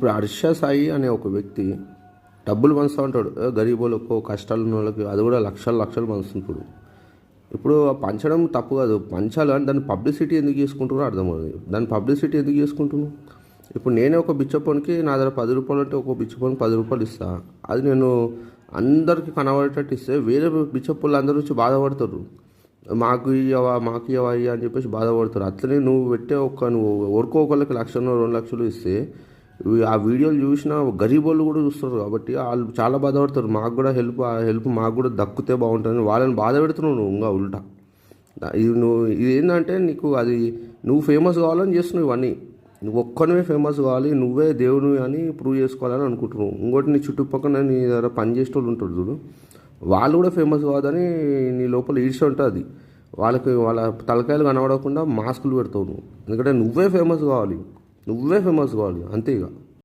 ఇప్పుడు హర్ష సాయి అనే ఒక వ్యక్తి డబ్బులు పంచుతూ ఉంటాడు, గరీబులకు కష్టాలు ఉన్న వాళ్ళకి, అది కూడా లక్షలు లక్షలు పంచుతుంటాడు. ఇప్పుడు పంచడం తప్పు కాదు, పంచాలి. అని దాన్ని పబ్లిసిటీ ఎందుకు చేసుకుంటున్నారో అర్థమవుతుంది. దాన్ని పబ్లిసిటీ ఎందుకు చేసుకుంటున్నాను? ఇప్పుడు నేనే ఒక బిచ్చపోనికి నా దగ్గర 10 రూపాయలు అంటే ఒక బిచ్చపోనికి 10 రూపాయలు ఇస్తా. అది నేను అందరికీ కనబడేటట్టు ఇస్తే వేరే బిచ్చపోళ్ళు అందరూ వచ్చి బాధపడతారు, మాకు ఇవ్వవా ఇయ్య అని చెప్పేసి బాధపడతారు. అట్లనే నువ్వు పెట్టే నువ్వు ఒకరికి 1,00,000 2 లక్షలు ఇస్తే ఆ వీడియోలు చూసిన గరీబోళ్ళు కూడా చూస్తారు. కాబట్టి వాళ్ళు చాలా బాధపడతారు, మాకు కూడా హెల్ప్ మాకు కూడా దక్కితే బాగుంటుంది. వాళ్ళని బాధ పెడుతున్నావు నువ్వు ఇంకా ఉల్టా. ఇది ఏంటంటే నీకు అది నువ్వు ఫేమస్ కావాలని చేస్తున్నావు ఇవన్నీ. నువ్వు ఒక్కనివే ఫేమస్ కావాలి, నువ్వే దేవునివి అని ప్రూవ్ చేసుకోవాలని అనుకుంటున్నావు. ఇంకోటి నీ చుట్టుపక్కల నీ దగ్గర పనిచేసే వాళ్ళు ఉంటారు చూడు, వాళ్ళు కూడా ఫేమస్ కావద్దని నీ లోపల ఈడ్చ ఉంటుంది. వాళ్ళ తలకాయలు కనబడకుండా మాస్కులు పెడతావు నువ్వు. ఎందుకంటే నువ్వే ఫేమస్ కావాలి అంతే ఇక.